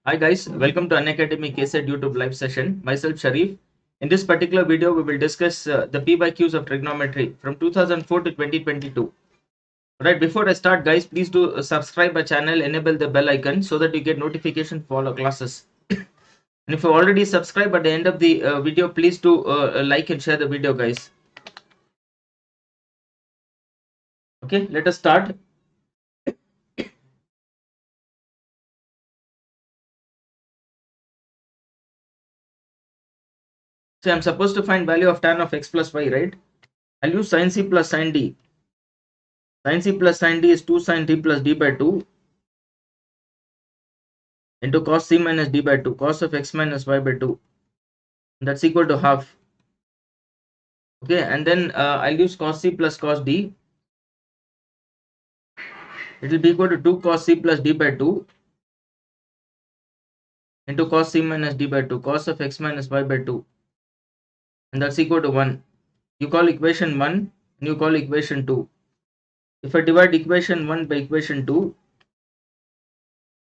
Hi guys, welcome to Unacademy CET YouTube live session. Myself Sharif. In this particular video, we will discuss the PYQs of trigonometry from 2004 to 2022. Right, before I start guys, please do subscribe our channel, enable the bell icon so that you get notification for all our classes. And if you already subscribed at the end of the video, please do like and share the video guys. Okay, let us start. So I'm supposed to find value of tan of x plus y, right? I'll use sin c plus sin d. Sin c plus sin d is 2 sin t plus d by 2 into cos c minus d by 2, cos of x minus y by 2. That's equal to half. Okay, and then I'll use cos c plus cos d. It will be equal to 2 cos c plus d by 2 into cos c minus d by 2, cos of x minus y by 2. And that's equal to 1. You call equation 1 and you call equation 2. If I divide equation 1 by equation 2,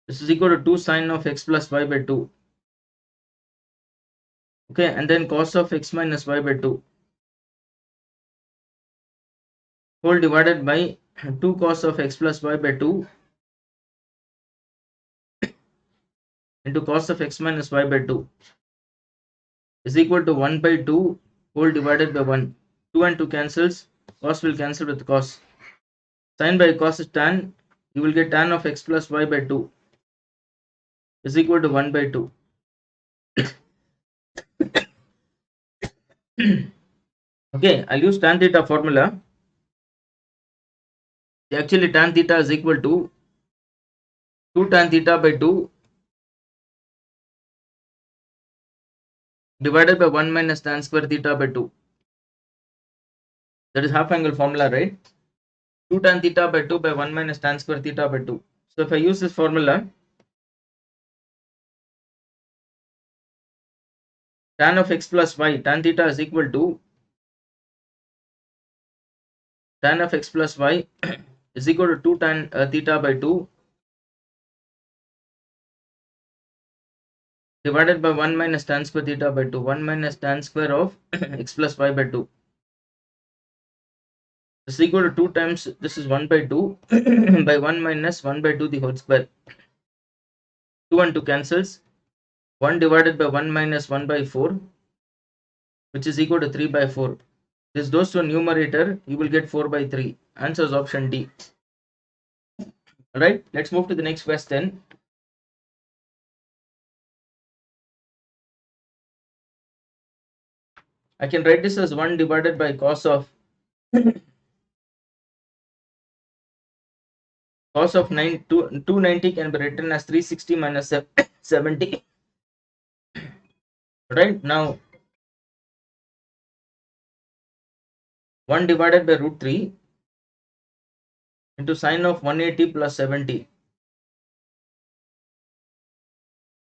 this is equal to 2 sine of x plus y by 2. Okay, and then cos of x minus y by 2 whole divided by 2 cos of x plus y by 2 into cos of x minus y by 2 is equal to 1 by 2 whole divided by 1. 2 and 2 cancels, cos will cancel with cos. Sin by cos is tan, you will get tan of x plus y by 2 is equal to 1 by 2. Okay, I'll use tan theta formula. Actually, tan theta is equal to 2 tan theta by 2 divided by 1 minus tan square theta by 2. That is half angle formula, right? 2 tan theta by 2 by 1 minus tan square theta by 2. So if I use this formula, tan of x plus y, tan theta is equal to tan of x plus y is equal to 2 tan theta by 2 divided by 1 minus tan square theta by 2, 1 minus tan square of x plus y by 2. This is equal to 2 times, this is 1 by 2 by 1 minus 1 by 2 the whole square. 2 and 2 cancels, 1 divided by 1 minus 1 by 4, which is equal to 3 by 4. This goes to numerator, you will get 4 by 3. Answer is option D. Alright, let's move to the next question. I can write this as 1 divided by cos of 290 can be written as 360 minus 70. Right, now 1 divided by root 3 into sine of 180 plus 70.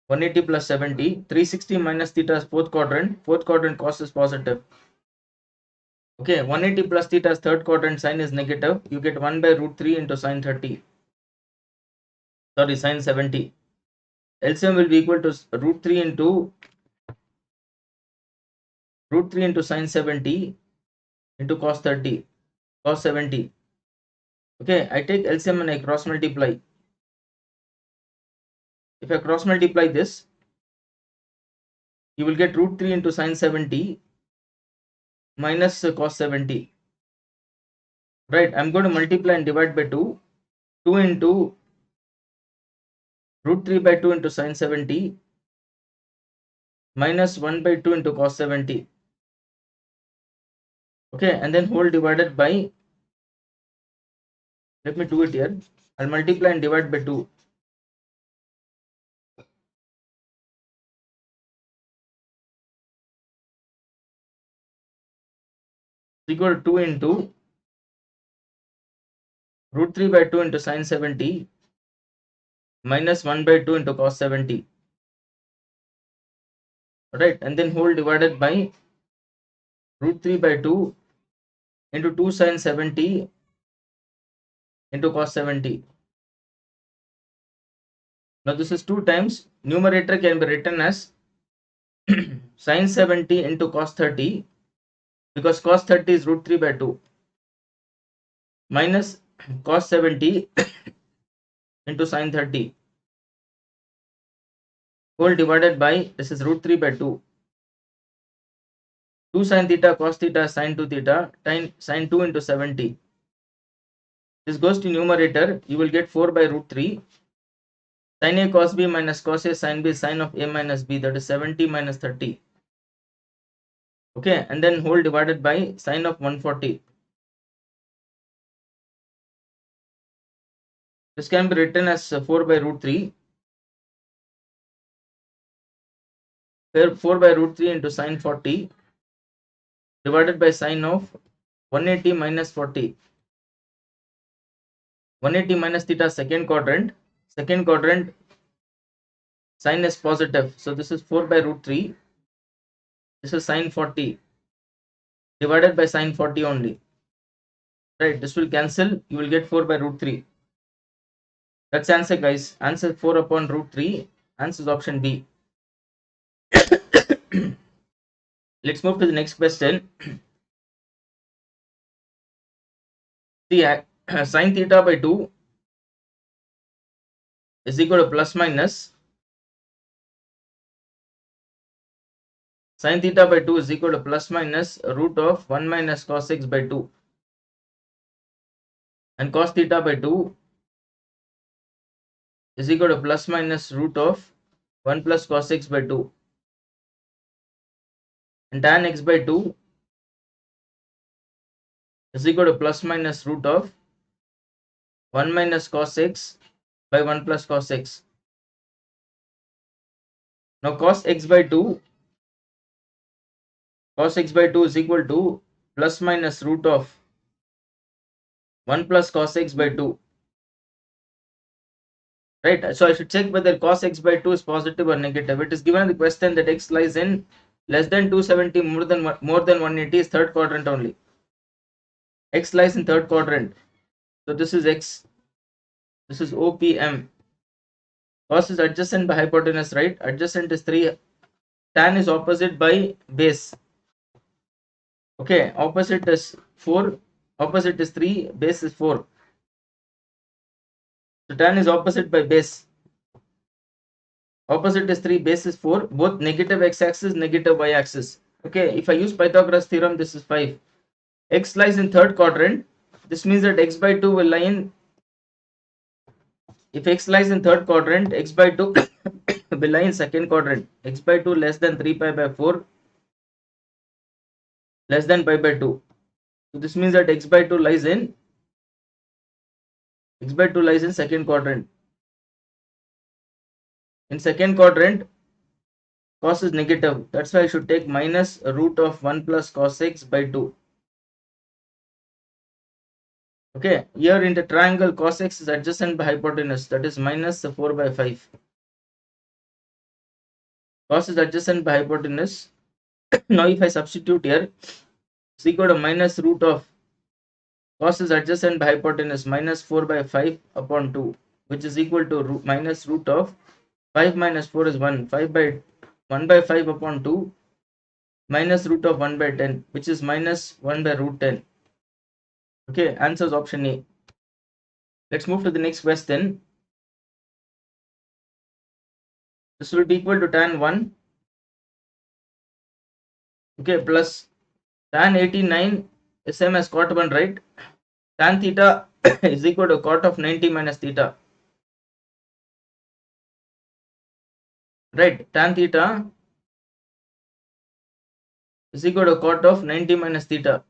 180 plus 70, 360 minus theta is fourth quadrant cos is positive. Okay, 180 plus theta is third quadrant, sine is negative. You get 1 by root 3 into sine 30. Sorry, sine 70. LCM will be equal to root 3 into sine 70 into cos 30, cos 70. Okay, I take LCM and I cross multiply. If I cross multiply this, you will get root 3 into sine 70 minus cos 70. Right, I'm going to multiply and divide by 2. 2 into root 3 by 2 into sine 70 minus 1 by 2 into cos 70. Okay, and then whole divided by, let me do it here. I'll multiply and divide by 2. Equal to 2 into root 3 by 2 into sine 70 minus 1 by 2 into cos 70. Right, and then whole divided by root 3 by 2 into 2 sine 70 into cos 70. Now this is 2 times. Numerator can be written as sin 70 into cos 30, because cos 30 is root 3 by 2, minus cos 70 into sin 30 whole divided by, this is root 3 by 2. 2 sin theta cos theta sin 2 theta sin 2 into 70. This goes to numerator. You will get 4 by root 3. Sin a cos b minus cos a sin b sin of a minus b, that is 70 minus 30. Okay, and then whole divided by sin of 140. This can be written as 4 by root 3. 4 by root 3 into sin 40 divided by sin of 180 minus 40. 180 minus theta second quadrant. Second quadrant sin is positive. So this is 4 by root 3. This is sin 40 divided by sin 40 only. Right, this will cancel. You will get 4 by root 3. That's answer, guys. Answer 4 upon root 3. Answer is option B. Let's move to the next question. The sin theta by 2 is equal to plus minus sin theta by 2 is equal to plus minus root of 1 minus cos x by 2, and cos theta by 2 is equal to plus minus root of 1 plus cos x by 2, and tan x by 2 is equal to plus minus root of 1 minus cos x by 1 plus cos x. Now cos x by 2 is equal to plus minus root of 1 plus cos x by 2. Right, so I should check whether cos x by 2 is positive or negative. It is given in the question that x lies in less than 270, more than 180 is third quadrant only. X lies in third quadrant. So this is x. This is OPM. Cos is adjacent by hypotenuse, right? Adjacent is 3. Tan is opposite by base. Okay, opposite is 4. Opposite is 3. Base is 4. So tan is opposite by base. Opposite is 3. Base is 4. Both negative x-axis, negative y-axis. Okay, if I use Pythagoras theorem, this is 5. X lies in third quadrant. This means that x by 2 will lie in, if x lies in third quadrant, x by 2 will lie in second quadrant. X by 2 less than 3 pi by 4 less than pi by 2. So this means that x by 2 lies in second quadrant. In second quadrant, cos is negative. That's why I should take minus root of 1 plus cos x by 2. Okay, here in the triangle, cos x is adjacent by hypotenuse, that is minus 4 by 5. Cos is adjacent by hypotenuse. Now if I substitute here, it's equal to minus root of cos is adjacent by hypotenuse minus 4 by 5 upon 2, which is equal to minus root of 5 minus 4 is 1. 1 by 5 upon 2 minus root of 1 by 10, which is minus 1 by root 10. Okay, answer is option A. Let's move to the next question. This will be equal to tan 1. Okay, plus tan 89 is same as cot 1, right? Tan theta is equal to cot of 90 minus theta. Right, tan theta is equal to cot of 90 minus theta,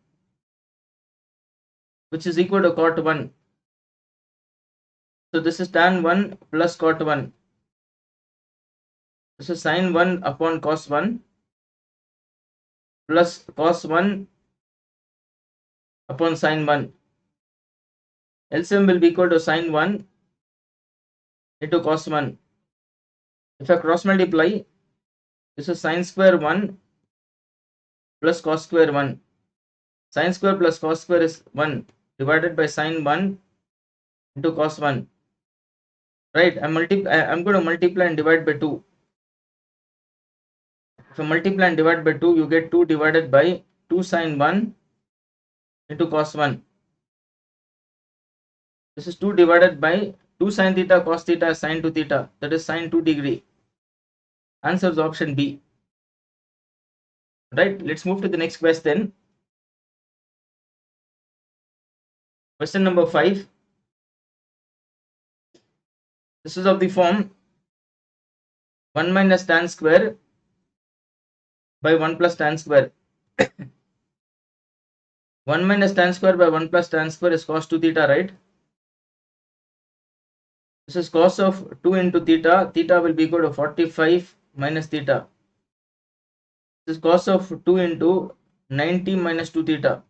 which is equal to cot 1. So this is tan 1 plus cot 1. This is sin 1 upon cos 1 plus cos 1 upon sin 1. LCM will be equal to sin 1 into cos 1. If I cross multiply, this is sin square 1 plus cos square 1. Sin square plus cos square is 1 divided by sin 1 into cos 1. right? I'm going to multiply and divide by 2. If you multiply and divide by 2, you get 2 divided by 2 sine 1 into cos 1. This is 2 divided by 2 sine theta cos theta sine 2 theta, that is sine 2 degree. Answer is option B. Right, let's move to the next question. Question number 5. This is of the form 1 minus tan square by 1 plus tan square. 1 minus tan square by 1 plus tan square is cos 2 theta, right? This is cos of 2 into theta. Theta will be equal to 45 minus theta. This is cos of 2 into 90 minus 2 theta.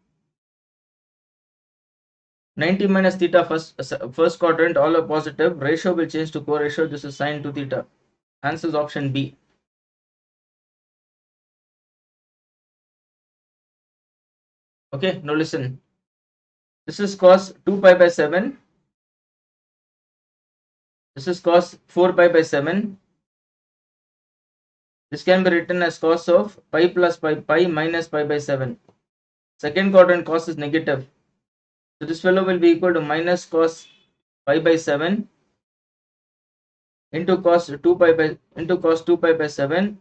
90 minus theta first quadrant, all are positive. Ratio will change to co-ratio. This is sine 2 theta. Answer is option B. Okay, now listen. This is cos 2 pi by 7. This is cos 4 pi by 7. This can be written as cos of pi plus pi minus pi by 7. Second quadrant cos is negative. So this fellow will be equal to minus cos pi by 7 into cos 2 pi by 7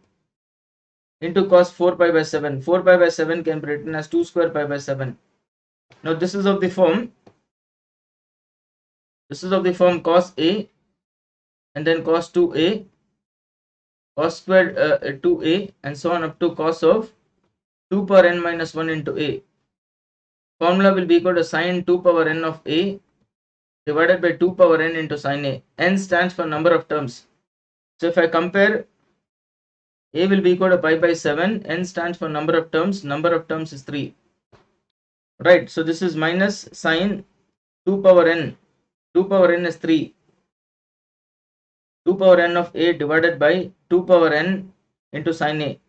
into cos 4 pi by 7. 4 pi by 7 can be written as 2 square pi by 7. Now this is of the form cos A and then cos 2A, cos squared 2A, and so on up to cos of 2 power n minus 1 into A. Formula will be equal to sine 2 power n of A divided by 2 power n into sine A. N stands for number of terms. So if I compare, A will be equal to pi by 7, n stands for number of terms is 3. Right, so this is minus sine 2 power n. 2 power n is 3. 2 power n of A divided by 2 power n into sine A.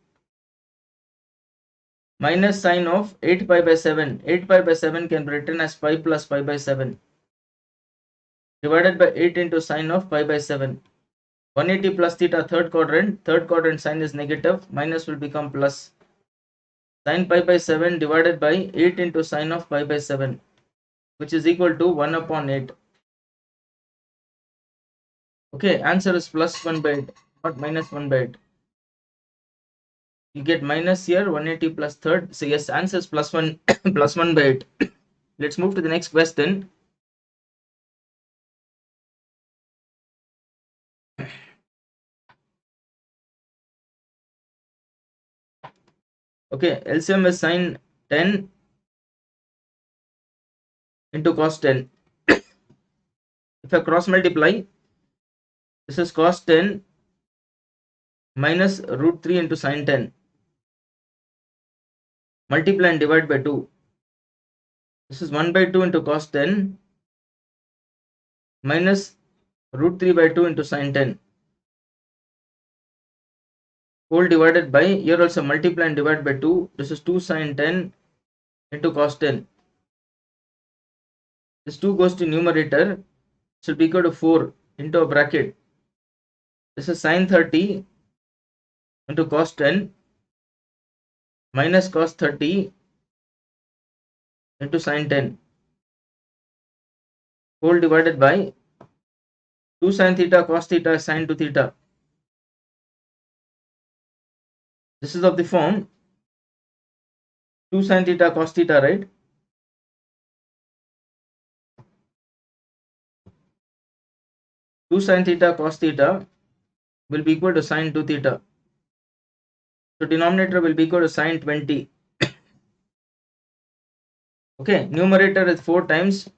Minus sine of 8 pi by 7. 8 pi by 7 can be written as pi plus pi by 7. Divided by 8 into sine of pi by 7. 180 plus theta, third quadrant sign is negative, minus will become plus. Sine pi by 7 divided by 8 into sine of pi by 7, which is equal to 1 upon 8. Okay, answer is plus 1 by 8, not minus 1 by 8. You get minus here, 180 plus third. So yes, answer is plus 1 plus 1 by 8. Let's move to the next question. Okay, LCM is sine 10 into cos 10. If I cross multiply, this is cos 10 minus root 3 into sine 10. Multiply and divide by 2. This is 1 by 2 into cos 10 minus root 3 by 2 into sine 10. Whole divided by, here also multiply and divide by 2. This is 2 sine 10 into cos 10. This 2 goes to numerator. This will be equal to 4 into a bracket. This is sine 30 into cos 10 minus cos 30 into sine 10. Whole divided by 2 sine theta cos theta sine 2 theta. This is of the form 2 sine theta cos theta, right? Two sine theta cos theta will be equal to sine 2 theta. So denominator will be equal to sine 20. Okay, numerator is 4 times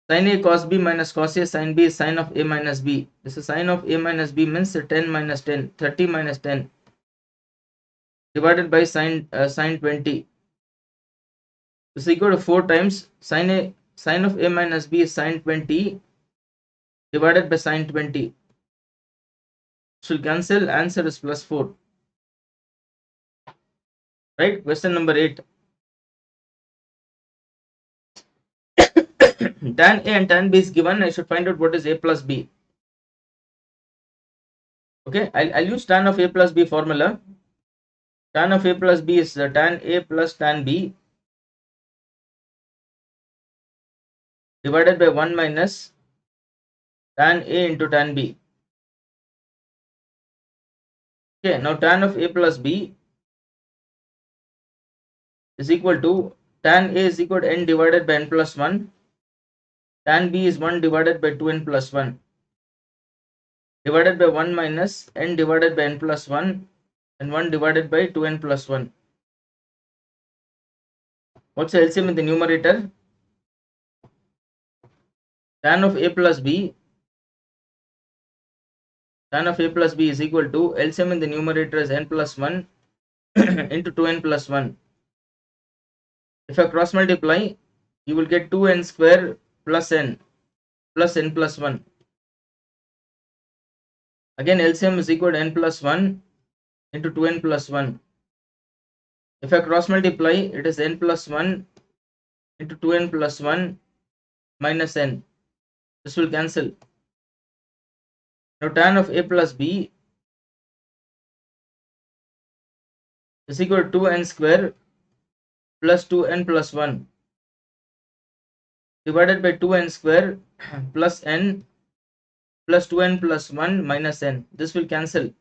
sin A cos B minus cos A sin B is sine of A minus B. This is sine of A minus B means 10 minus 10, 30 minus 10 divided by sine 20. This is equal to 4 times sine of A minus B is sine 20 divided by sine 20. Should cancel, answer is plus 4. Right, question number 8. tan A and tan B is given. I should find out what is A plus B. Okay, I'll use tan of A plus B formula. Tan of A plus B is tan A plus tan B divided by 1 minus tan A into tan B. Okay, now tan of A plus B is equal to tan A is equal to n divided by n plus 1. Tan B is 1 divided by 2n plus 1 divided by 1 minus n divided by n plus 1 and 1 divided by 2n plus 1. What's the LCM in the numerator? Tan of A plus B is equal to LCM in the numerator is n plus 1 into 2n plus 1. If I cross multiply, you will get 2n square plus n plus 1. Again, LCM is equal to n plus 1 into 2n plus 1. If I cross multiply, it is n plus 1 into 2n plus 1 minus n. This will cancel. Now tan of A plus B is equal to 2n square plus 2n plus 1 divided by 2n square plus n plus 2n plus 1 minus n. This will cancel.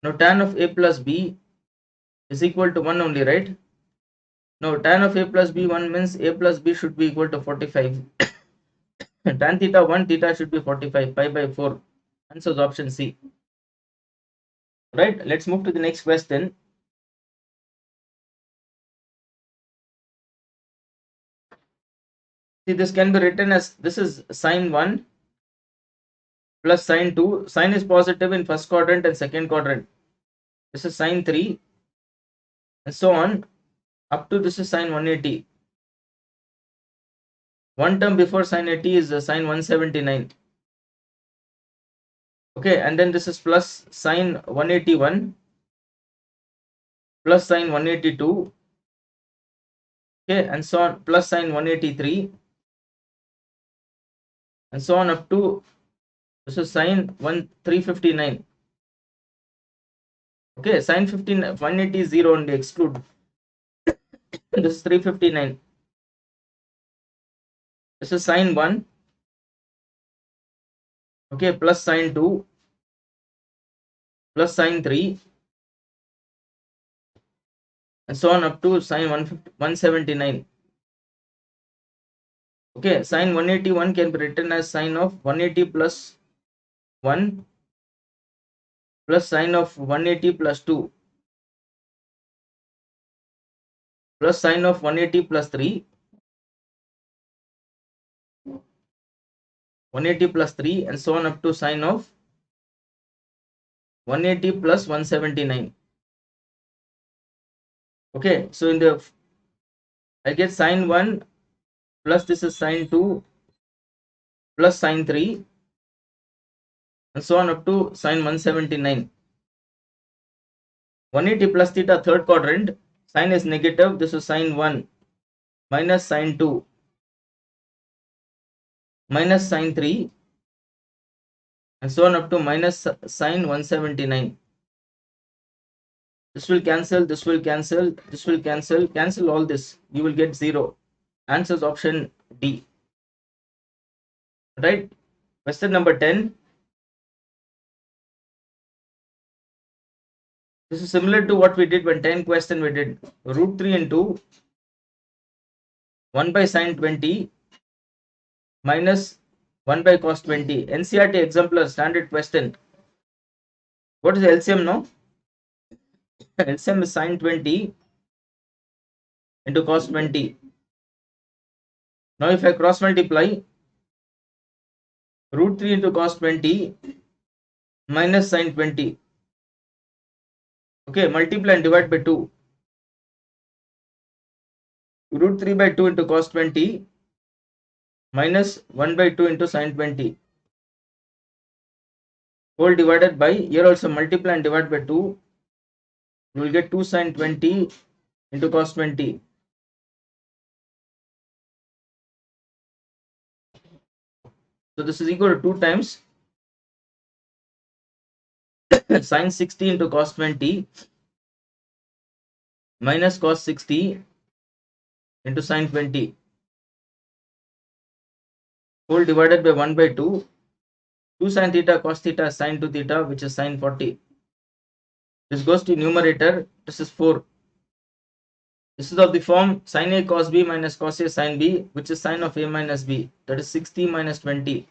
Now tan of A plus B is equal to 1 only, right? Now tan of A plus B 1 means A plus B should be equal to 45. Tan theta 1 theta should be 45, pi by 4. Answer is option C. Right, let's move to the next question. See, this can be written as this is sine 1 plus sine 2. Sine is positive in first quadrant and second quadrant. This is sine 3 and so on up to this is sine 180. One term before sine 80 is sine 179. Okay, and then this is plus sine 181 plus sine 182. Okay, and so on plus sine 183 and so on up to this is sine 359. Okay, sine 180 is 0 only, exclude. This is 359. This is sine 1. Okay, plus sine 2 plus sine 3 and so on up to sine 179. Okay, sine 181 can be written as sine of 180 plus 1 plus sine of 180 plus 2 plus sine of 180 plus 3, 180 plus 3 and so on up to sine of 180 plus 179. Okay, so in the I get sine 1 plus this is sine 2 plus sine 3 and so on up to sine 179. 180 plus theta third quadrant, sine is negative, this is sine 1 minus sine 2 minus sine 3 and so on up to minus sine 179. This will cancel, this will cancel, this will cancel all this. You will get 0. Answer is option D. Right? Question number 10. This is similar to what we did when 10 question we did. Root 3 into 1 by sine 20 minus 1 by cos 20. NCERT exemplar standard question. What is the LCM now? LCM is sine 20 into cos 20. Now if I cross multiply, root 3 into cos 20 minus sine 20. Okay, multiply and divide by 2. Root 3 by 2 into cos 20 minus 1 by 2 into sine 20. Whole divided by, here also multiply and divide by 2. You will get 2 sine 20 into cos 20. So this is equal to 2 times sine 60 into cos 20 minus cos 60 into sine 20 whole divided by 1 by 2. 2 sin theta cos theta sine 2 theta, which is sine 40. This goes to numerator. This is 4. This is of the form sin a cos b minus cos a sin b, which is sine of a minus b. That is 60 minus 20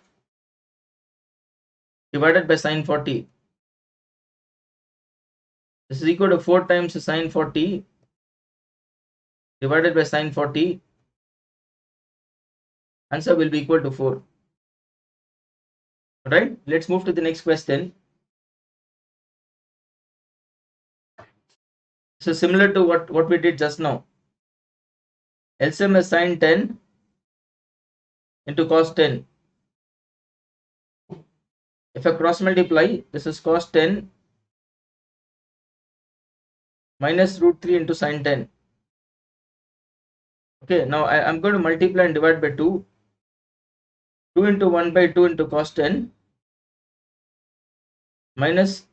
divided by sine 40. This is equal to 4 times sine 40 divided by sine 40. Answer will be equal to 4. Right? Let's move to the next question. So similar to what we did just now. LCM is sine 10 into cos 10. If I cross multiply, this is cos 10 minus root 3 into sine 10. Okay, now I'm going to multiply and divide by 2. 2 into 1 by 2 into cos 10 minus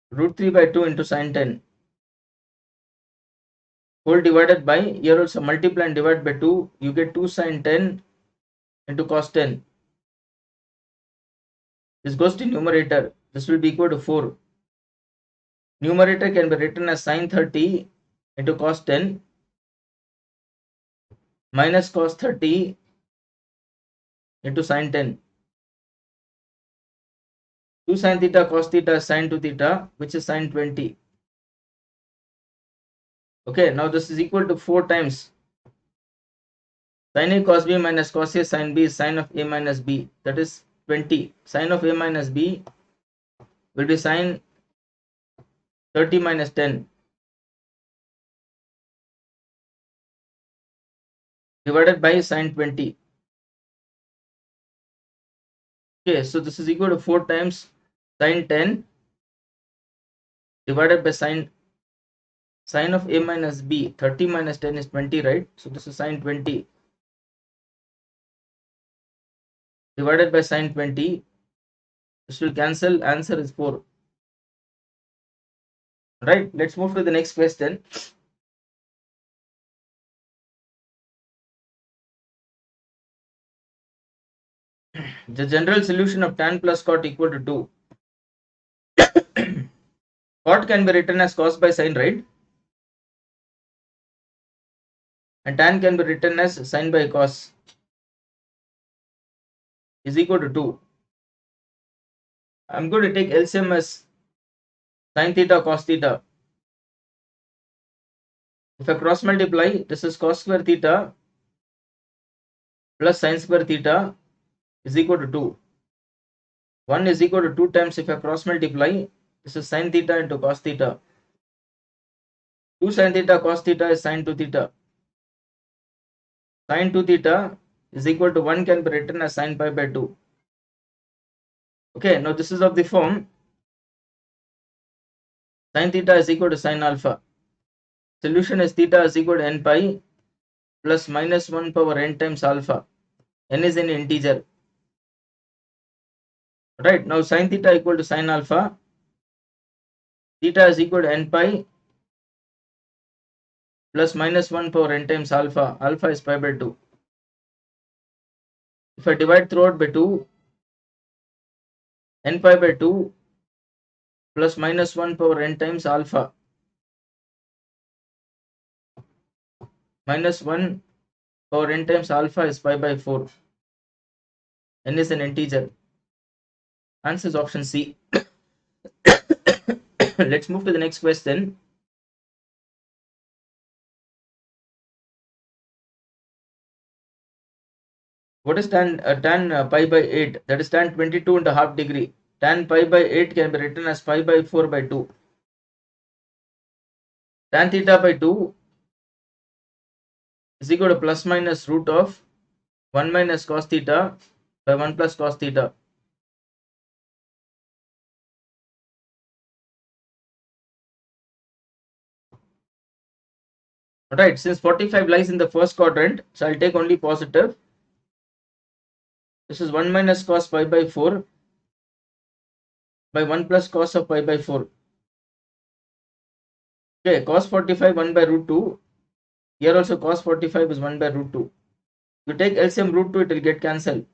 root 3 by 2 into sine 10 whole divided by, here also multiply and divide by 2, you get 2 sine 10 into cos 10. This goes to numerator. This will be equal to 4. Numerator can be written as sine 30 into cos 10 minus cos 30 into sine 10. 2 sin theta cos theta sine 2 theta, which is sine 20. Okay, now this is equal to 4 times sin a cos b minus cos a sin b is sine of a minus b. That is 20. Sine of a minus b will be sine 30 minus 10 divided by sine 20. Okay, so this is equal to 4 times sine 10 divided by sine of a minus b. 30 minus 10 is 20, right? So this is sine 20 divided by sine 20. This will cancel. Answer is 4. Right? Let's move to the next question. The general solution of tan plus cot equal to 2. Cot can be written as cos by sine, right? And tan can be written as sine by cos is equal to 2. I'm going to take LCM as sine theta cos theta. If I cross multiply, this is cos square theta plus sine square theta is equal to 2. 1 is equal to 2 times, if I cross multiply, this is sine theta into cos theta. 2 sine theta cos theta is sine 2 theta. Sine 2 theta is equal to 1 can be written as sine pi by 2. Okay, now this is of the form sine theta is equal to sine alpha. Solution is theta is equal to n pi plus minus 1 power n times alpha. N is an integer. Right, now sine theta equal to sine alpha. Theta is equal to n pi plus minus 1 power n times alpha. Alpha is pi by 2. If I divide throughout by 2, n pi by 2 plus minus 1 power n times alpha minus 1 power n times alpha is pi by 4. N is an integer. Answer is option C. Let's move to the next question. What is tan pi by 8? That is tan 22.5 degree. Tan pi by 8 can be written as pi by 4 by 2. Tan theta by 2 is equal to plus minus root of 1 minus cos theta by 1 plus cos theta. Alright, since 45 lies in the first quadrant, so I'll take only positive. This is 1 minus cos pi by 4 by 1 plus cos of pi by 4. Okay, cos 45 1 by root 2. Here also cos 45 is 1 by root 2. You take LCM root 2, it will get cancelled.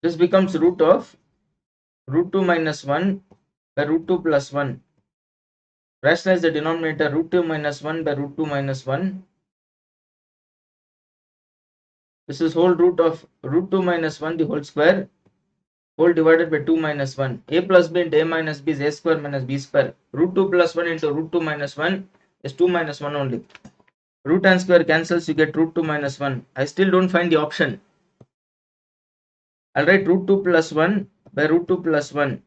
This becomes root of root 2 minus 1 by root 2 plus 1. Rationalize the denominator, root 2 minus 1 by root 2 minus 1. This is whole root of root 2 minus 1 the whole square, whole divided by 2 minus 1. A plus b into a minus b is a square minus b square. Root 2 plus 1 into root 2 minus 1 is 2 minus 1 only. Root and square cancels, you get root 2 minus 1. I still don't find the option. I'll write root 2 plus 1 by root 2 plus 1.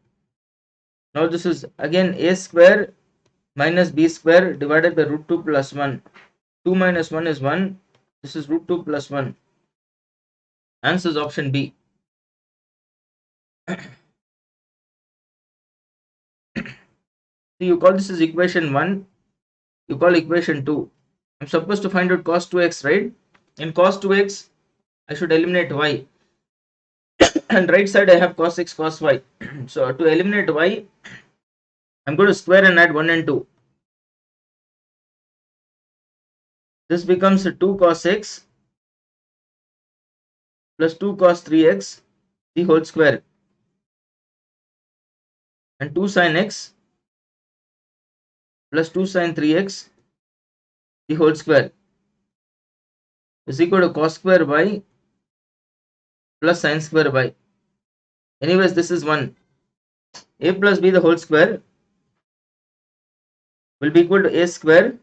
Now this is again a square minus b square divided by root 2 plus 1. 2 minus 1 is 1. This is root 2 plus 1. Answer is option B. So you call this as equation 1. You call equation 2. I'm supposed to find out cos 2x, right? In cos 2x, I should eliminate y. And right side I have cos x cos y. So to eliminate y, I'm going to square and add 1 and 2. This becomes 2 cos x plus 2 cos 3x the whole square, and 2 sin x plus 2 sin 3x the whole square is equal to cos square y plus sin square y. Anyways, this is 1. A plus b the whole square will be equal to a square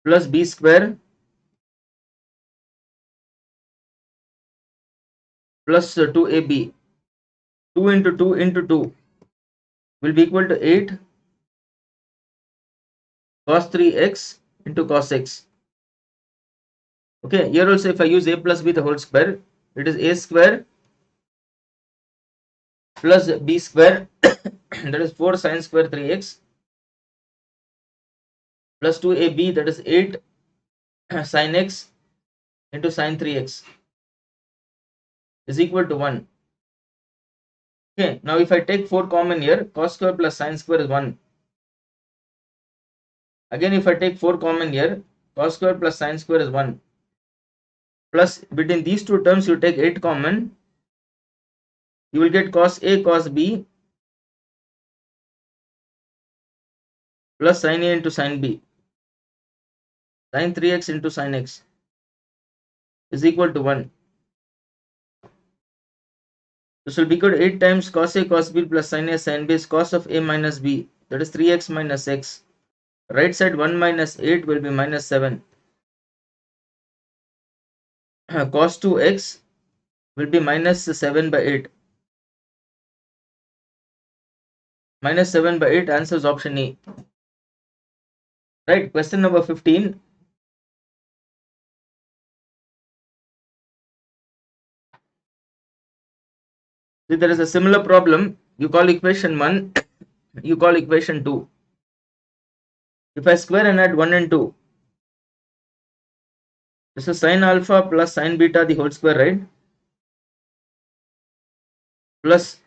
plus b square plus 2ab. 2 into 2 into 2 will be equal to 8 cos 3x into cos x. Okay, here also if I use a plus b the whole square, it is a square plus b square that is 4 sin square 3x plus 2ab that is 8 sin x into sin 3x is equal to 1. Okay, now if I take 4 common here, cos square plus sin square is 1. Again if I take 4 common here, cos square plus sin square is 1. Plus between these two terms you take 8 common, you will get cos a cos b plus sin a into sin b, sin 3x into sin x is equal to 1. This will be equal to 8 times cos a cos b plus sin a sin b is cos of a minus b, that is 3x minus x. Right side 1 minus 8 will be minus 7. Cos 2x will be minus 7 by 8. Minus 7 by 8, answer is option E. Right, question number 15. See, there is a similar problem. You call equation 1, you call equation 2. If I square and add 1 and 2, this is sin alpha plus sin beta the whole square, right? Plus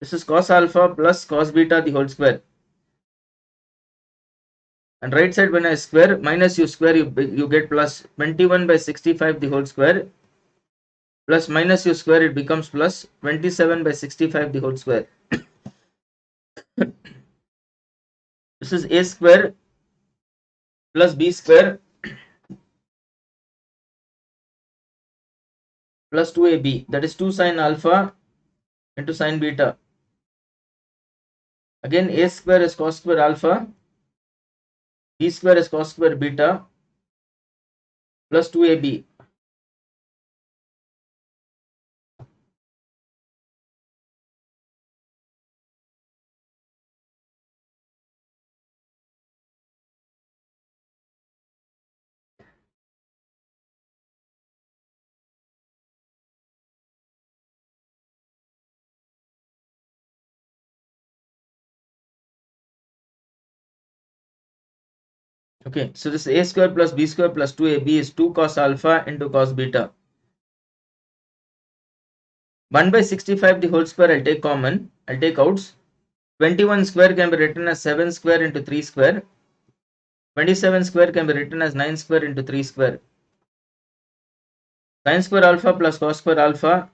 this is cos alpha plus cos beta the whole square. And right side when I square minus you square, you get plus 21 by 65 the whole square plus minus you square, it becomes plus 27 by 65 the whole square. This is a square plus b square plus 2ab, that is 2 sin alpha into sin beta. Again a square is cos square alpha, b square is cos square beta plus 2ab. Okay, so this a square plus b square plus 2ab is 2 cos alpha into cos beta. 1 by 65 the whole square I'll take common, I'll take outs. 21 square can be written as 7 square into 3 square. 27 square can be written as 9 square into 3 square. Sin square alpha plus cos square alpha.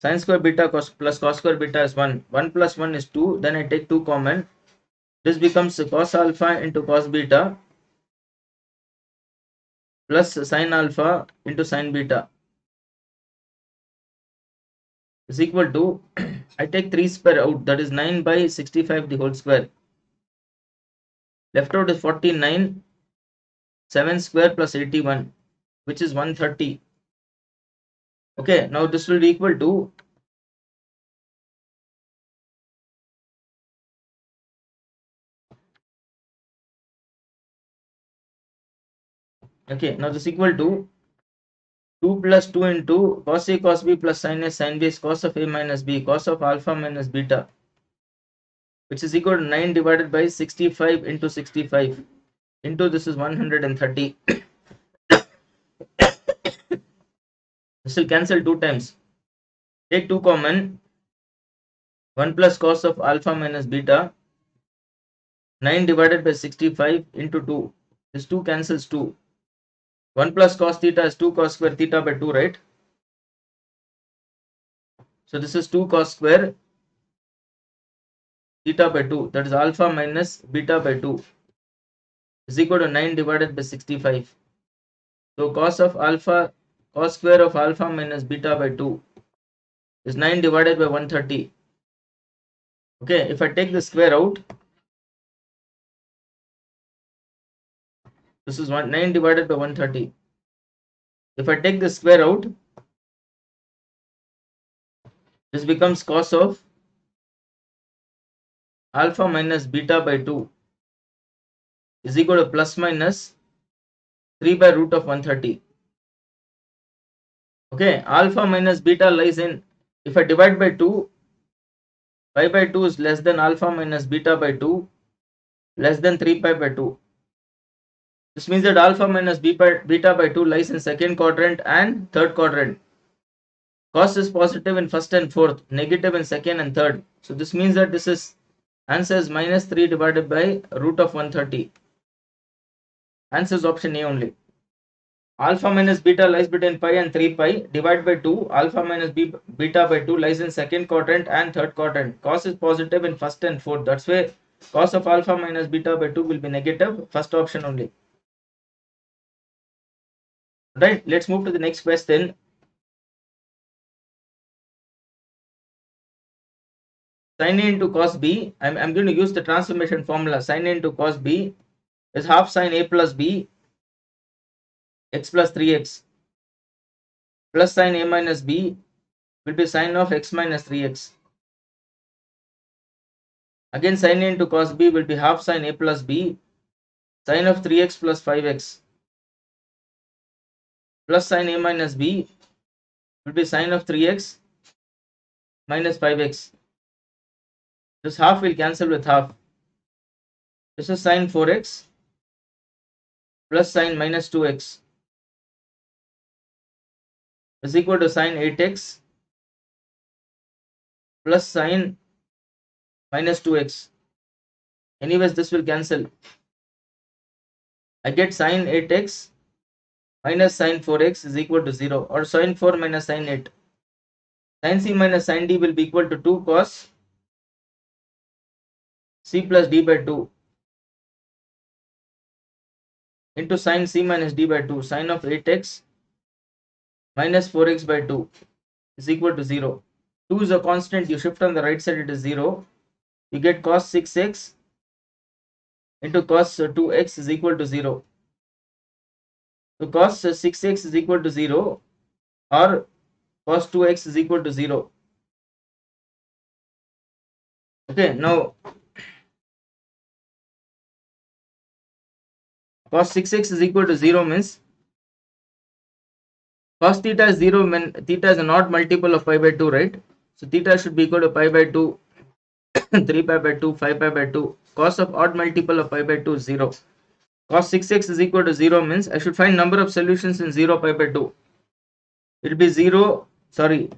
Sin square beta plus cos square beta is 1. 1 plus 1 is 2. Then I take 2 common. This becomes cos alpha into cos beta plus sin alpha into sin beta is equal to, I take 3 square out, that is 9 by 65 the whole square. Left out is 49, 7 square plus 81, which is 130. Okay, now this will be equal to, okay, now this is equal to 2 plus 2 into cos A cos B plus sin B is cos of A minus B, cos of alpha minus beta, which is equal to 9 divided by 65 into 65 into this is 130. This will cancel 2 times. Take 2 common. 1 plus cos of alpha minus beta. 9 divided by 65 into 2. This 2 cancels 2. 1 plus cos theta is 2 cos square theta by 2, right? So this is 2 cos square theta by 2. That is alpha minus beta by 2 is equal to 9 divided by 65. So cos square of alpha minus beta by 2 is 9 divided by 130. Okay, if I take the square out, this is 9 divided by 130. If I take the square out, this becomes cos of alpha minus beta by 2 is equal to plus minus 3 by root of 130. Okay, alpha minus beta lies in, if I divide by 2, pi by 2 is less than alpha minus beta by 2 less than 3 pi by 2. This means that alpha minus beta by 2 lies in second quadrant and third quadrant. Cos is positive in first and fourth, negative in second and third. So this means that this is answer is minus 3 divided by root of 130. Answer is option A only. Alpha minus beta lies between pi and 3 pi. Divide by 2. Alpha minus beta by 2 lies in second quadrant and third quadrant. Cos is positive in first and fourth. That's why cos of alpha minus beta by 2 will be negative. First option only. Right. Let's move to the next question. Sin A into cos B. I'm going to use the transformation formula. Sin A into cos B is half sin A plus B x plus 3x plus sin A minus B will be sin of x minus 3x. Again, sin A into cos B will be half sin A plus B sin of 3x plus 5x plus sin A minus B will be sin of 3x minus 5x. This half will cancel with half. This is sin 4x plus sin minus 2x is equal to sin 8x plus sin minus 2x. Anyways, this will cancel. I get sin 8x minus sin 4x is equal to 0, or sin 4 minus sin 8. Sin C minus sin D will be equal to 2 cos C plus D by 2 into sin C minus D by 2. Sin of 8x minus 4x by 2 is equal to 0. 2 is a constant. You shift on the right side, it is 0. You get cos 6x into cos 2x is equal to 0. So cos 6x is equal to 0 or cos 2x is equal to 0. Okay, now cos 6x is equal to 0 means cos theta is 0 when theta is an odd multiple of pi by 2, right? So theta should be equal to pi by 2, 3 pi by 2, 5 pi by 2. Cos of odd multiple of pi by 2 is 0. Cos 6x is equal to 0 means I should find number of solutions in 0 pi by 2. It will be 0, sorry,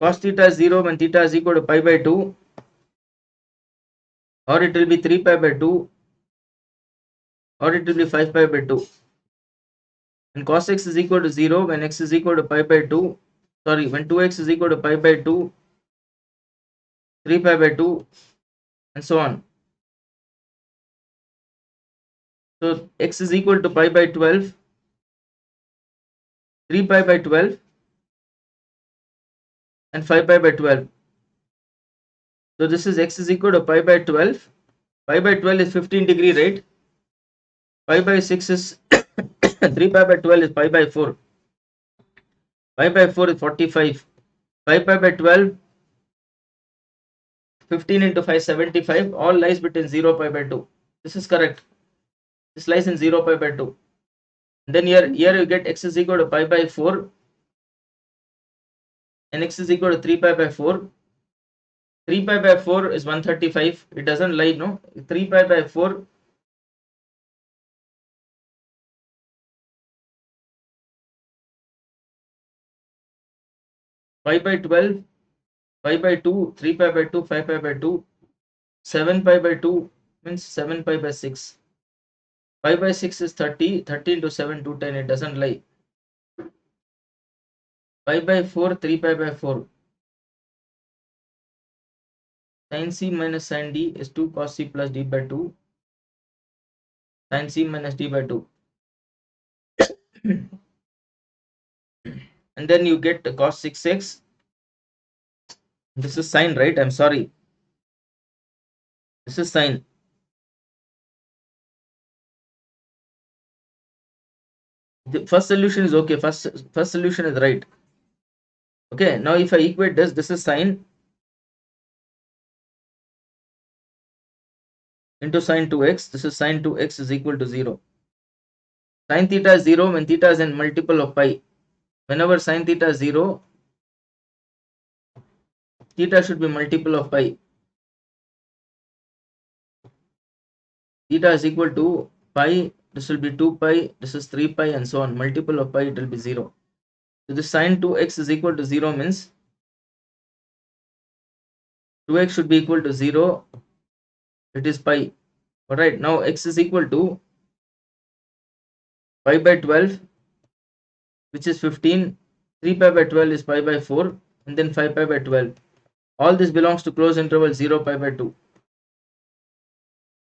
cos theta is 0 when theta is equal to pi by 2, or it will be 3 pi by 2, or it will be 5 pi by 2. And cos x is equal to 0 when x is equal to pi by 2, sorry, when 2x is equal to pi by 2, 3 pi by 2, and so on. So x is equal to pi by 12, 3 pi by 12, and 5 pi by 12. So this is x is equal to pi by 12. Pi by 12 is 15 degree, right? Pi by 6 is 3 pi by 12 is pi by 4. Pi by 4 is 45. 5 pi by 12, 15 into 5, 75. All lies between 0 pi by 2. This is correct. This lies in 0 pi by 2. And then here you get x is equal to pi by 4 and x is equal to 3 pi by 4. 3 pi by 4 is 135. It doesn't lie, no? 3 pi by 4 pi by 12, pi by 2, 3 pi by 2, 5 pi by 2, 7 pi by 2 means 7 pi by 6. Pi by 6 is 30, 30 into 7, 210, it doesn't lie. Pi by 4, 3 pi by 4. Sin c minus sin d is 2 cos c plus d by 2. Sin c minus d by 2. And then you get cos 6x. This is sine, right? I'm sorry. This is sine. The first solution is okay. First solution is right. Okay, now if I equate this is sine into sine 2x. This is sine 2x is equal to 0. Sine theta is 0 when theta is in multiple of pi. Whenever sine theta is 0, theta should be multiple of pi. Theta is equal to pi. This will be 2 pi. This is 3 pi and so on. Multiple of pi, it will be 0. So this sine 2x is equal to 0 means 2x should be equal to 0. It is pi. Alright, now x is equal to pi by 12, which is 15. 3 pi by 12 is pi by 4, and then 5 pi by 12. All this belongs to closed interval 0 pi by 2.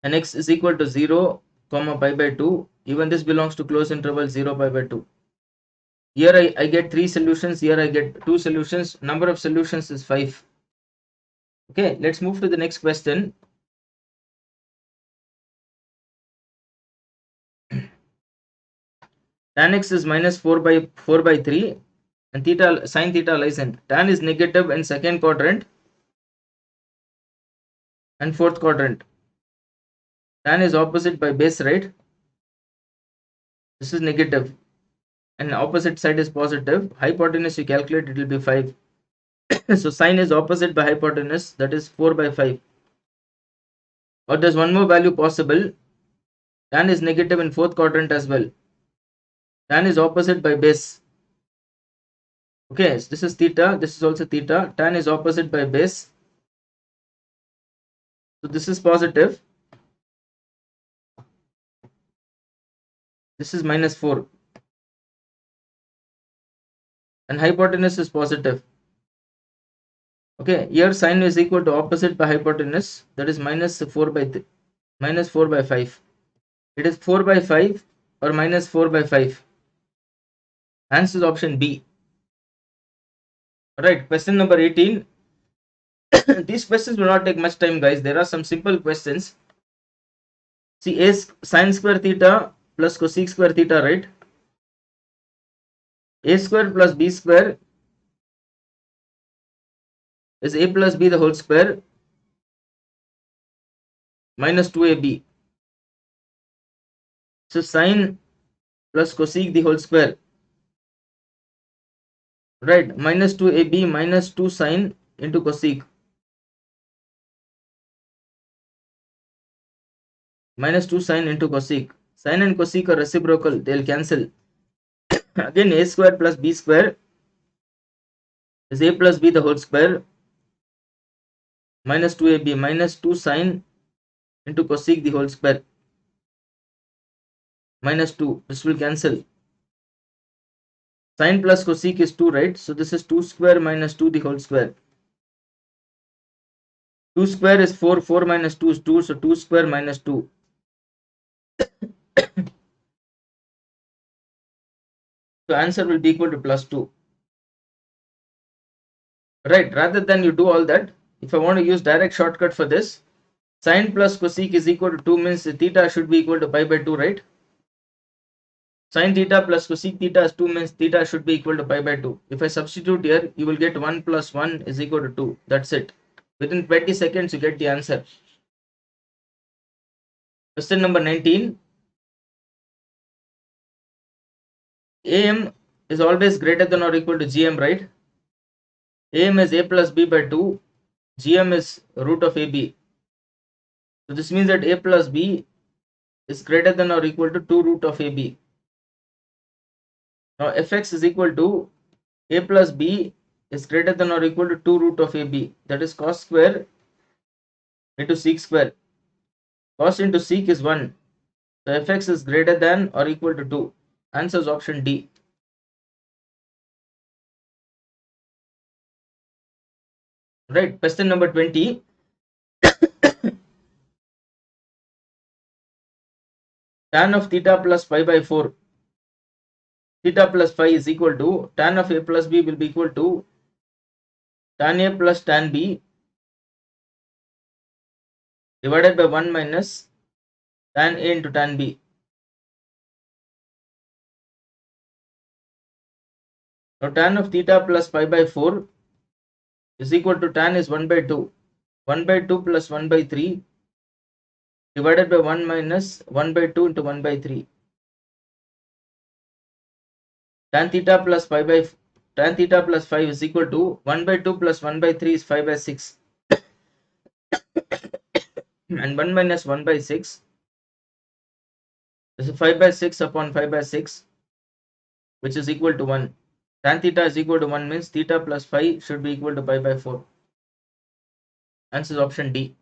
And x is equal to 0 comma pi by 2. Even this belongs to closed interval 0 pi by 2. Here I get 3 solutions. Here I get 2 solutions. Number of solutions is 5. Okay, let's move to the next question. Tan x is minus 4 by 3 and theta sin theta lies in. Tan is negative in second quadrant and fourth quadrant. Tan is opposite by base, right? This is negative and opposite side is positive. Hypotenuse you calculate, it will be 5. So sine is opposite by hypotenuse, that is 4 by 5. Or there's one more value possible. Tan is negative in fourth quadrant as well. Tan is opposite by base. Okay, so this is theta, this is also theta. Tan is opposite by base. So this is positive. This is minus 4. And hypotenuse is positive. Okay, here sine is equal to opposite by hypotenuse, that is minus 4 by 5. It is 4 by 5 or minus 4 by 5. Answer is option B. Alright, question number 18. These questions will not take much time, guys. There are some simple questions. See, a sine square theta plus cosec square theta, right? A square plus b square is a plus b the whole square minus 2ab. So sine plus cosec the whole square, right? Minus 2ab minus 2 sine into cosec. Minus 2 sine into cosec. Sine and cosec are reciprocal, they'll cancel. Again, a square plus b square is a plus b the whole square minus 2ab minus 2 sine into cosec the whole square minus 2. This will cancel. Sine plus cosec is 2, right? So this is 2 square minus 2 the whole square. 2 square is 4, 4 minus 2 is 2, so 2 square minus 2. So answer will be equal to plus 2. Right, rather than you do all that, if I want to use direct shortcut for this, sine plus cosec is equal to 2 means theta should be equal to pi by 2, right? Sine theta plus cosec theta is 2 means theta should be equal to pi by 2. If I substitute here, you will get 1 plus 1 is equal to 2. That's it. Within 20 seconds, you get the answer. Question number 19. AM is always greater than or equal to GM, right? AM is A plus B by 2. GM is root of AB. So this means that A plus B is greater than or equal to 2 root of AB. Now fx is equal to A plus B is greater than or equal to 2 root of AB. That is cos square into sec square. Cos into sec is 1. So fx is greater than or equal to 2. Answer is option D. Right, question number 20. Tan of theta plus pi by 4. Theta plus phi is equal to tan of A plus B will be equal to tan A plus tan B divided by 1 minus tan A into tan B. Now tan of theta plus pi by 4 is equal to tan is 1 by 2. 1 by 2 plus 1 by 3 divided by 1 minus 1 by 2 into 1 by 3. Tan theta plus 5 is equal to 1 by 2 plus 1 by 3 is 5 by 6. And 1 minus 1 by 6. This is 5 by 6 upon 5 by 6, which is equal to 1. Tan theta is equal to 1 means theta plus phi should be equal to pi by 4. Answer is option D.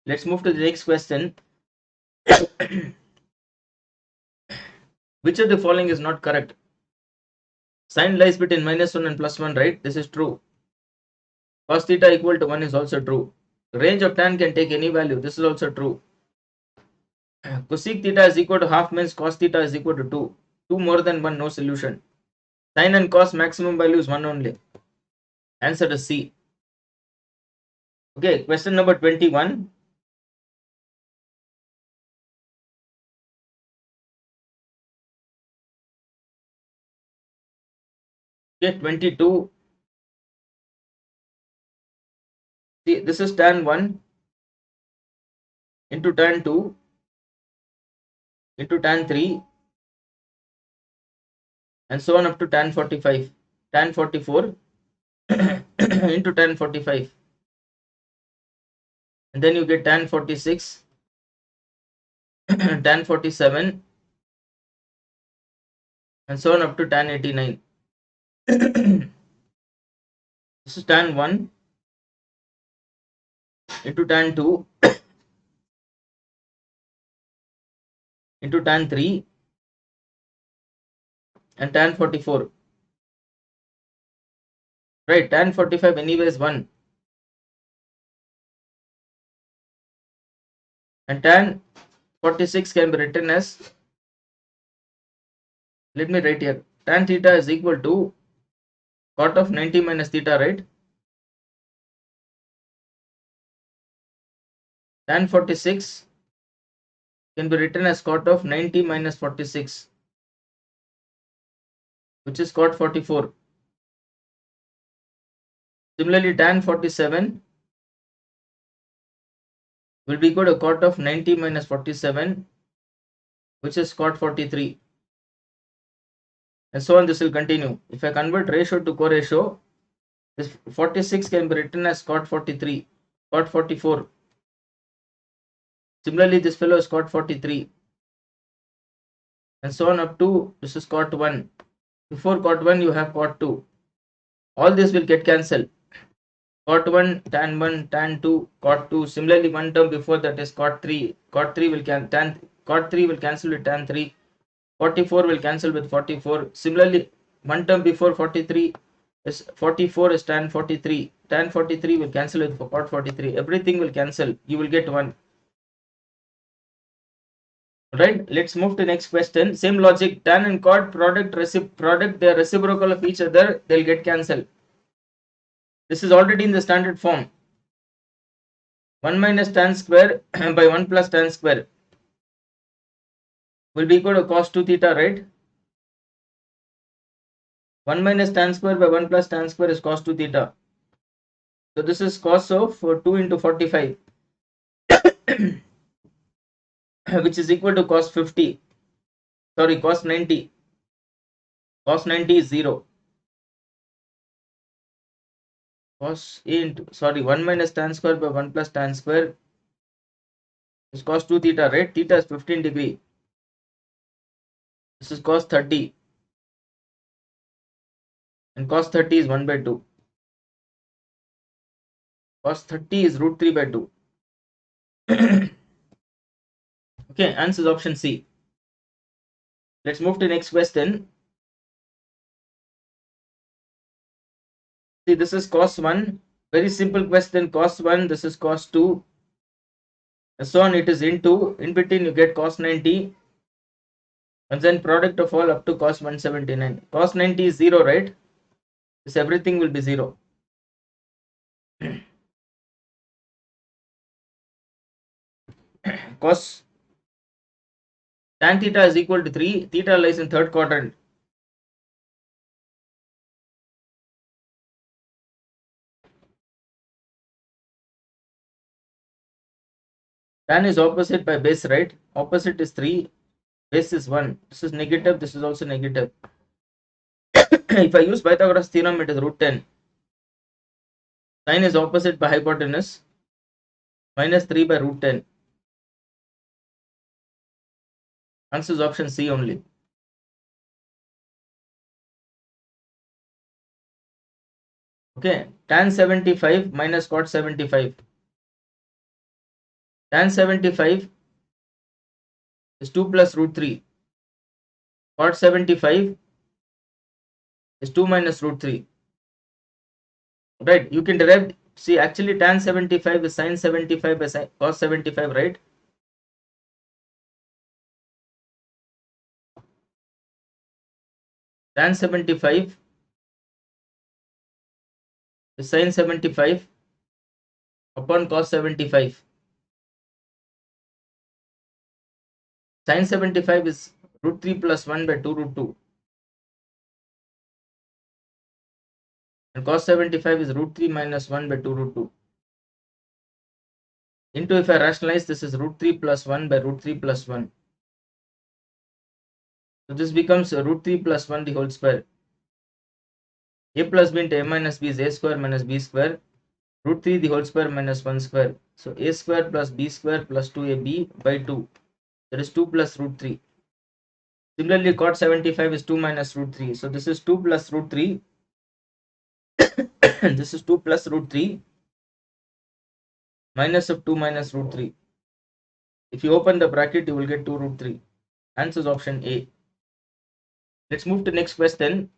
Let's move to the next question. Which of the following is not correct? Sine lies between minus 1 and plus 1, right? This is true. Cos theta equal to 1 is also true. Range of tan can take any value. This is also true. Cosec theta is equal to half means cos theta is equal to 2. 2 more than 1, no solution. Sine and cos maximum value is 1 only. Answer is C. Okay, question number 21. Okay, 22. See, this is tan 1 into tan 2 into tan 3 and so on up to tan 45. Tan 44 into tan 45. And then you get tan 46, tan 47 and so on up to tan 89. This is tan 1 into tan 2 into tan 3 and tan 44. Right, tan 45 anyway is 1. And tan 46 can be written as, let me write here, tan theta is equal to cot of 90 minus theta, right? Tan 46 can be written as cot of 90 minus 46, which is cot 44. Similarly, tan 47 will be equal to cot of 90 minus 47, which is cot 43. And so on, this will continue. If I convert ratio to co-ratio, this 46 can be written as cot 43, cot 44. Similarly, this fellow is cot 43. and so on up to this is cot 1. Before cot 1 you have cot 2. All this will get cancelled. Cot 1, tan 1, tan 2, cot 2. Similarly, one term before that is cot 3. Cot 3 will cot 3 will cancel with tan 3. 44 will cancel with 44. Similarly, one term before 43 is 44 is tan 43. Tan 43 will cancel with cot 43. Everything will cancel. You will get 1. Right? Let's move to next question. Same logic. Tan and cot product, they are reciprocal of each other. They'll get cancelled. This is already in the standard form. 1 minus tan square by 1 plus tan square will be equal to cos 2 theta, right? 1 minus tan square by 1 plus tan square is cos 2 theta. So this is cos of 2 into 45, which is equal to cos 50. Sorry, cos 90. Cos 90 is 0. Cos into, sorry, 1 minus tan square by 1 plus tan square is cos 2 theta, right? Theta is 15 degree. This is cos 30. And cos 30 is 1 by 2. Cos 30 is root 3 by 2. Okay, answer is option C. Let's move to next question. See, this is cos 1. Very simple question. Cos 1, this is cos 2. And so on, it is into. In between, you get cos 90. And then product of all up to cos 179. Cos 90 is 0, right? This everything will be 0. Cos tan theta is equal to 3. Theta lies in third quadrant. Tan is opposite by base, right? Opposite is 3. Base is 1. This is negative. This is also negative. If I use Pythagoras theorem, it is root 10. Sine is opposite by hypotenuse. Minus 3 by root 10. Answer is option C only. Okay, tan 75 minus cot 75. Tan 75 is 2 plus root 3. Cot 75 is 2 minus root 3. Right, you can derive, see, actually tan 75 is sin 75 by cos 75, right? Tan 75 is sin 75 upon cos 75. Sin 75 is root 3 plus 1 by 2 root 2. And cos 75 is root 3 minus 1 by 2 root 2. Into, if I rationalize, this is root 3 plus 1 by root 3 plus 1. So this becomes root 3 plus 1 the whole square. A plus b into a minus b is a square minus b square. Root 3 the whole square minus 1 square. So a square plus b square plus 2ab by 2. That is 2 plus root 3. Similarly, cot 75 is 2 minus root 3. So this is 2 plus root 3. This is 2 plus root 3 minus of 2 minus root 3. If you open the bracket, you will get 2 root 3. Answer is option A. Let's move to next question.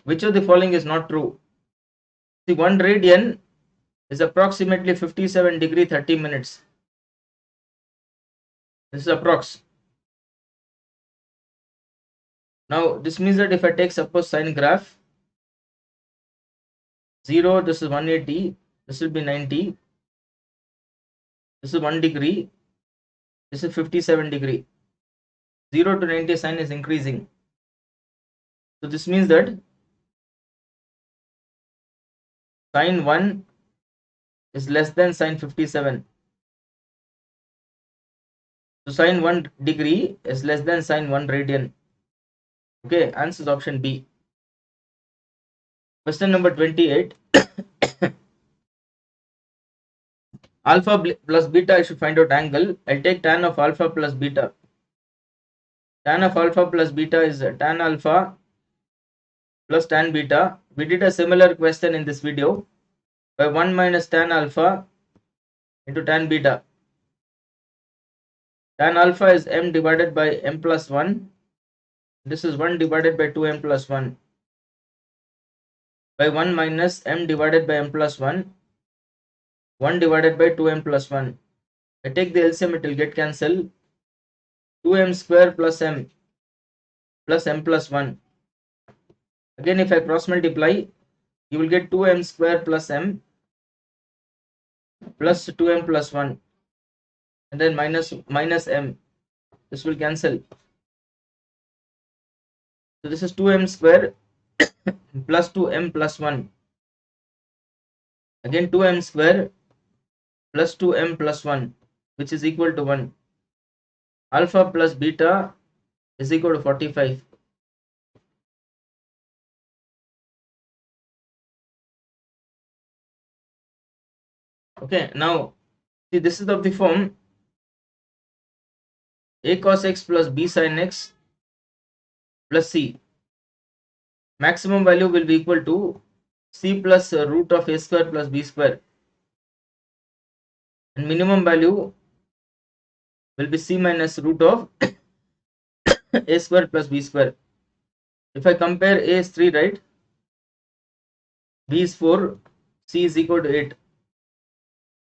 Which of the following is not true? See, 1 radian is approximately 57 degree 30 minutes. This is approx. Now, this means that if I take, suppose, sine graph, 0, this is 180, this will be 90, this is 1 degree, this is 57 degree. 0 to 90 sine is increasing. So this means that sine 1 is less than sine 57. So sine 1 degree is less than sine 1 radian. Okay, answer is option B. Question number 28. Alpha plus beta, I should find out angle. I'll take tan of alpha plus beta. Tan of alpha plus beta is tan alpha plus tan beta. We did a similar question in this video by 1 minus tan alpha into tan beta. Tan alpha is m divided by m plus 1. This is 1 divided by 2m plus 1 by 1 minus m divided by m plus 1, 1 divided by 2m plus 1. I take the LCM, it will get cancelled. 2m square plus m plus 1. Again, if I cross multiply, you will get 2m square plus m plus 2m plus 1 and then minus m. This will cancel. So this is 2m square plus 2m plus 1. Again 2m square plus 2m plus 1, which is equal to 1. Alpha plus beta is equal to 45. Okay, now see, this is of the form a cos x plus b sin x plus c. Maximum value will be equal to c plus root of a square plus b square, and minimum value will be c minus root of a square plus b square. If I compare, a is 3, right? B is 4, c is equal to 8.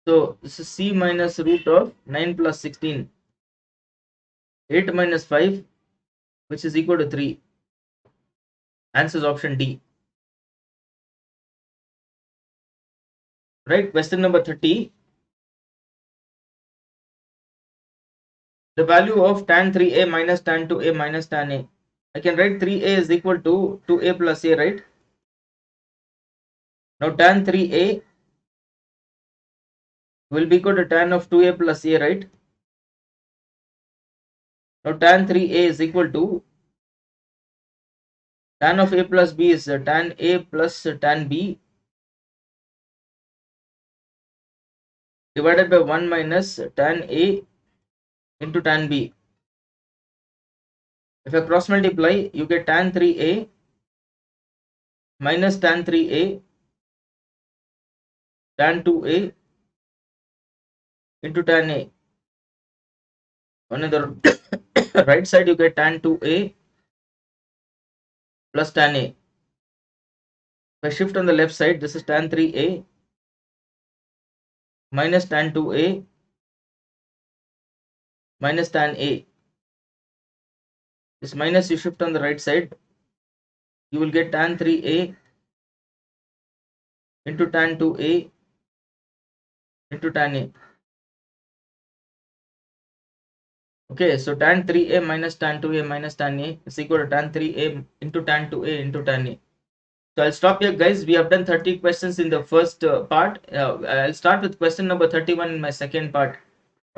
So this is c minus root of 9 plus 16. 8 minus 5, which is equal to 3. Answer is option D. Right, question number 30. The value of tan 3a minus tan 2a minus tan a. I can write 3a is equal to 2a plus a, right? Now tan 3a will be equal to tan of 2a plus a, right? Now tan 3a is equal to tan of a plus b is tan a plus tan b divided by 1 minus tan a into tan b. If I cross multiply, you get tan 3a minus tan 3a tan 2a into tan a. On the right side, you get tan 2a plus tan a. If I shift on the left side, this is tan 3a minus tan 2a minus tan a. This minus you shift on the right side, you will get tan 3a into tan 2a into tan a. Okay, so tan 3a minus tan 2a minus tan a is equal to tan 3a into tan 2a into tan a. So I'll stop here, guys. We have done 30 questions in the first part. I'll start with question number 31 in my second part.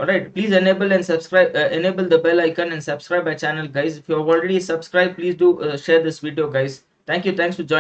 Alright, please enable and subscribe, enable the bell icon and subscribe my channel, guys. If you have already subscribed, please do share this video, guys. Thank you. Thanks for joining.